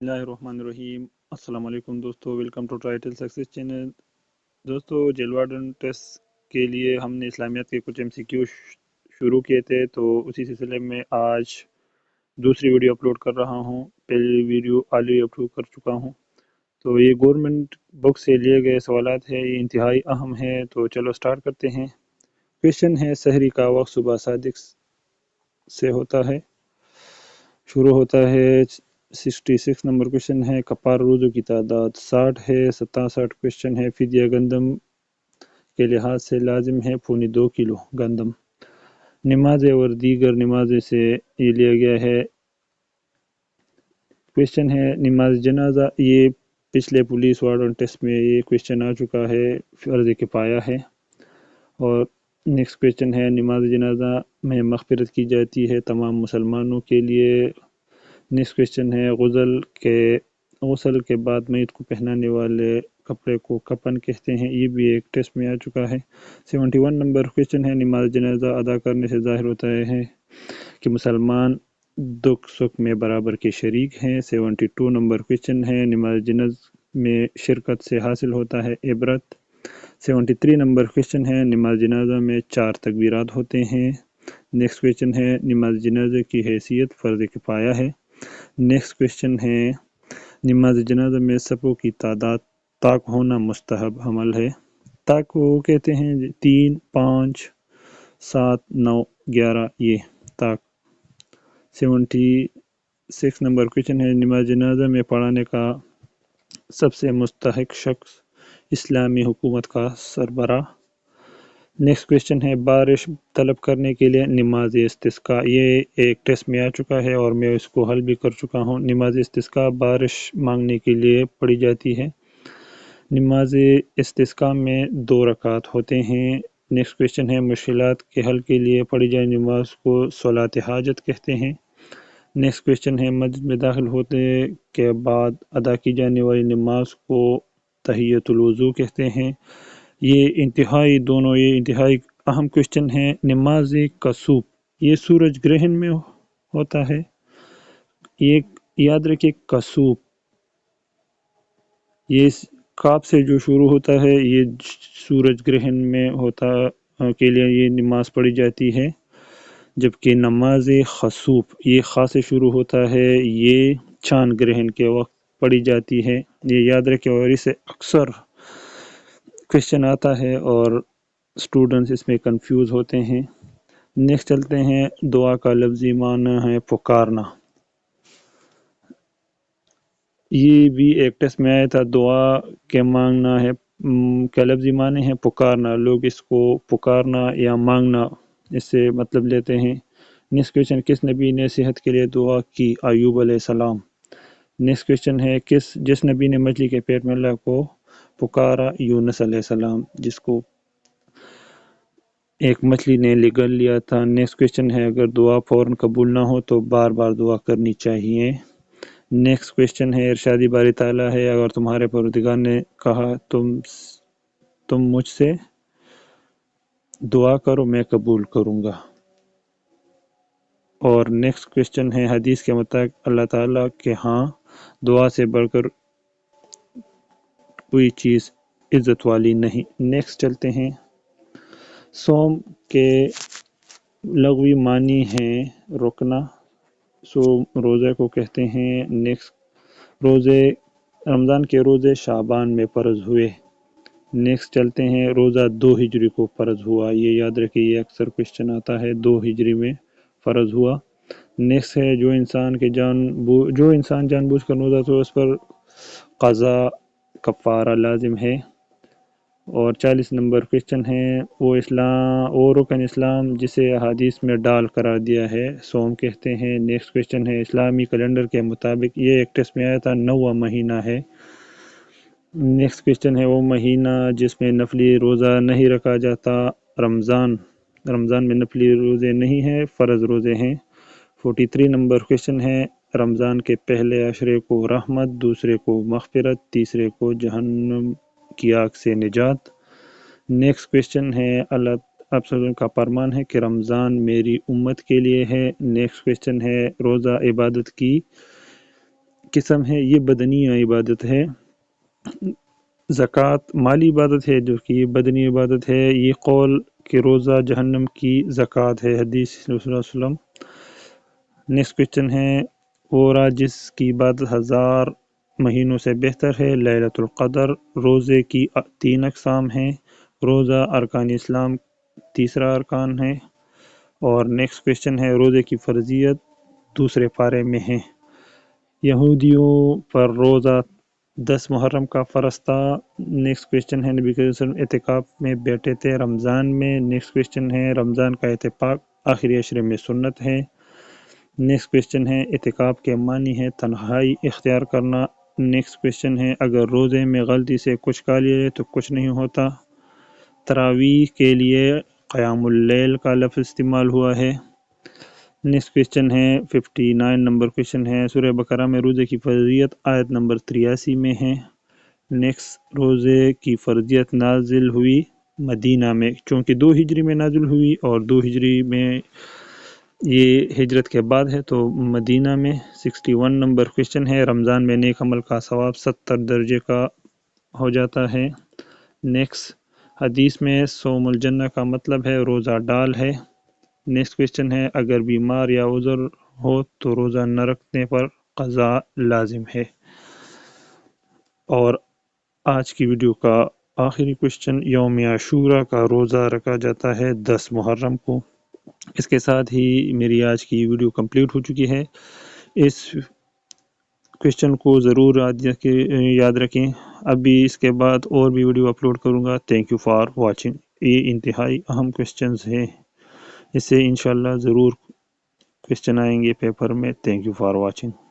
اللہ الرحمن الرحیم۔ السلام علیکم دوستو، welcome to title success channel. دوستو جیل وارڈن ٹیسٹ کے لیے ہم نے اسلامیات کے کچھ MCQ شروع کیے تھے، تو اسی سلسلے میں آج دوسری ویڈیو اپلوڈ کر رہا ہوں۔ پہلی ویڈیو آلریڈی اپلوڈ کر چکا ہوں۔ تو یہ گورنمنٹ بک سے لیے گئے سوالات ہیں، یہ انتہائی اہم ہیں، تو چلو سٹارٹ کرتے ہیں۔ کویشچن ہے، سحری کا وقت صبح صادق سے ہوتا ہے، شروع ہوتا ہے۔ 66 نمبر کویشچن ہے، کفارہ روزوں کی تعداد 60 ہے۔ 67 کویشچن ہے، فدیہ گندم کے لحاظ سے لازم ہے پونے 2 کلو گندم۔ نماز اور دیگر نمازیں سے یہ لیا گیا ہے۔ کویشچن ہے، نماز جنازہ، یہ پچھلے پولیس وارڈن ٹیسٹ میں یہ کویشچن آ چکا ہے، فرض کفایہ ہے۔ اور نیکسٹ کویشچن ہے، نماز جنازہ میں مغفرت کی جاتی ہے تمام مسلمانوں کے لیے۔ نیکسٹ کویشچن ہے، غسل کے بعد میت کو پہنانے والے کپڑے کو کفن کہتے ہیں، یہ بھی ایک ٹیسٹ میں آ چکا ہے۔ 71 نمبر کویشچن ہے، نماز جنازہ ادا کرنے سے ظاہر ہوتا ہے کہ مسلمان دکھ سکھ میں برابر کے شریک ہیں۔ 72 نمبر کویشچن ہے، نماز جنازہ میں شرکت سے حاصل ہوتا ہے عبرت۔ 73 نمبر کویشچن ہے، نماز جنازہ میں 4 تکبیرات ہوتے ہیں۔ نیکسٹ کویشچن ہے، نماز جنازہ کی حیثیت فرض کفایہ ہے۔ نیکسٹ کویشچن ہے، نماز جنازہ میں صفوں کی تعداد طاق ہونا مستحب عمل ہے۔ طاق کو کہتے ہیں 3، 5، 7، 9، 11، یہ طاق۔ 76 نمبر کویشچن ہے، نماز جنازہ میں پڑھانے کا سب سے مستحق شخص اسلامی حکومت کا سربراہ۔ نیکسٹ کویشچن ہے، بارش طلب کرنے کے لیے نماز استسقاء، یہ ایک ٹیسٹ میں آ چکا ہے اور میں اس کو حل بھی کر چکا ہوں۔ نماز استسقاء بارش مانگنے کے لیے پڑھی جاتی ہے۔ نماز استسقاء میں 2 رکعت ہوتے ہیں۔ نیکسٹ کویشچن ہے، مشکلات کے حل کے لیے پڑھی جائے نماز کو صلاۃ حاجت کہتے ہیں۔ نیکسٹ کویشچن ہے، مسجد میں داخل ہونے کے بعد ادا کی جانے والی نماز کو تحیۃ الوضو کہتے ہیں۔ یہ انتہائی اہم کویشچن ہے۔ نماز کسوف، یہ سورج گرہن میں ہوتا ہے، یہ یاد رکھیں کسوف، یہ کاف سے جو شروع ہوتا ہے، یہ سورج گرہن میں ہوتا کے لیے یہ نماز پڑھی جاتی ہے۔ جبکہ نماز خسوف، یہ خا سے شروع ہوتا ہے، یہ چاند گرہن کے وقت پڑھی جاتی ہے، یہ یاد رکھیں۔ اور اسے اکثر کویشچن آتا ہے اور اسٹوڈنٹس اس میں کنفیوز ہوتے ہیں۔ نیکسٹ چلتے ہیں، دعا کا لفظی معنی ہے پکارنا، یہ بھی ایک ٹیسٹ میں آیا تھا۔ دعا کے مانگنا ہے کیا لفظی معنی ہے پکارنا، لوگ اس کو پکارنا یا مانگنا اس سے مطلب لیتے ہیں۔ نیکسٹ کویشچن، کس نبی نے صحت کے لیے دعا کی؟ ایوب علیہ السلام۔ نیکسٹ کویشچن ہے، جس نبی نے مچھلی کے پیٹ میں اللہ کو پکارا؟ یونس علیہ السلام، جس کو ایک مچھلی نے نگل لیا تھا۔ نیکسٹ کویشچن ہے، اگر دعا فوراً قبول نہ ہو تو بار بار دعا کرنی چاہیے۔ نیکسٹ کویشچن ہے، ارشاد باری تعالیٰ ہے، اگر تمہارے پروردگار نے کہا تم مجھ سے دعا کرو میں قبول کروں گا۔ اور نیکسٹ کویشچن ہے، حدیث کے مطابق اللہ تعالیٰ کے ہاں دعا سے بڑھ کر کوئی چیز عزت والی نہیں۔ نیکسٹ چلتے ہیں، صوم کے لغوی معنی ہیں رکنا، روزے کو کہتے ہیں۔ نیکسٹ، رمضان کے روزے شعبان میں فرض ہوئے۔ نیکسٹ چلتے ہیں، روزہ 2 ہجری کو فرض ہوا، یہ یاد رکھیں، یہ اکثر کویشچن آتا ہے، 2 ہجری میں فرض ہوا۔ نیکسٹ ہے، جو انسان جان بوجھ کر روزہ تو اس پر قضا کفارہ لازم ہے۔ اور 40 نمبر کویشچن ہے، وہ رکن اسلام جسے احادیث میں ڈال قرار دیا ہے صوم کہتے ہیں۔ نیکسٹ کویشچن ہے، اسلامی کیلنڈر کے مطابق، یہ ایک ٹیسٹ میں آیا تھا، 9واں مہینہ ہے۔ نیکسٹ کویشچن ہے، وہ مہینہ جس میں نفلی روزہ نہیں رکھا جاتا؟ رمضان میں نفلی روزے نہیں ہیں، فرض روزے ہیں۔ 43 نمبر کویشچن ہے، رمضان کے پہلے عشرے کو رحمت، دوسرے کو مغفرت، تیسرے کو جہنم کی آگ سے نجات۔ نیکسٹ کویشچن ہے، اللہ کا فرمان ہے کہ رمضان میری امت کے لیے ہے۔ نیکسٹ کویشچن ہے، روزہ عبادت کی قسم ہے یہ بدنی عبادت ہے، زکوٰۃ مالی عبادت ہے جو کہ بدنی عبادت ہے، یہ قول کہ روزہ جہنم کی زکوٰۃ ہے، حدیث صلی اللہ علیہ وسلم۔ نیکسٹ کویشچن ہے وہ رات جس کی عبادت 1000 مہینوں سے بہتر ہے، لیلۃ القدر۔ روزے کی 3 اقسام ہیں، روزہ ارکان اسلام تیسرا ارکان ہے۔ اور نیکسٹ کویشچن ہے روزے کی فرضیت دوسرے پارے میں ہے۔ یہودیوں پر روزہ 10 محرم کا فرض تھا۔ نیکسٹ کویشچن ہے نبی کریم صلی اللہ علیہ وسلم اعتکاف میں بیٹھے تھے رمضان میں۔ نیکسٹ کویشچن ہے رمضان کا اعتکاف آخری عشرے میں سنت ہے۔ نیکسٹ کویشچن ہے اعتکاف کے معنی ہے تنہائی اختیار کرنا۔ نیکسٹ کویشچن ہے اگر روزے میں غلطی سے کچھ کھا لیا جائے تو کچھ نہیں ہوتا۔ تراویح کے لیے قیام اللیل کا لفظ استعمال ہوا ہے۔ نیکسٹ کویشچن ہے 59 نمبر کویشچن ہے سورہ بقرہ میں روزے کی فرضیت آیت نمبر 83 میں ہے۔ نیکسٹ روزے کی فرضیت نازل ہوئی مدینہ میں، چونکہ 2 ہجری میں نازل ہوئی اور 2 ہجری میں یہ ہجرت کے بعد ہے تو مدینہ میں۔ 61 نمبر کویشچن ہے رمضان میں نیک عمل کا ثواب 70 درجے کا ہو جاتا ہے۔ نیکسٹ حدیث میں صوم الجنہ کا مطلب ہے روزہ ڈال ہے۔ نیکسٹ کویشچن ہے اگر بیمار یا عذر ہو تو روزہ نہ رکھنے پر قضا لازم ہے۔ اور آج کی ویڈیو کا آخری کویشچن یوم عاشوراء کا روزہ رکھا جاتا ہے 10 محرم کو۔ اس کے ساتھ ہی میری آج کی ویڈیو کمپلیٹ ہو چکی ہے۔ اس کویشچن کو ضرور یاد رکھیں، ابھی اس کے بعد اور بھی ویڈیو اپلوڈ کروں گا۔ Thank you for watching. یہ انتہائی اہم کویشچنز ہیں، اس سے انشاءاللہ ضرور کویشچن آئیں گے پیپر میں۔ Thank you for watching.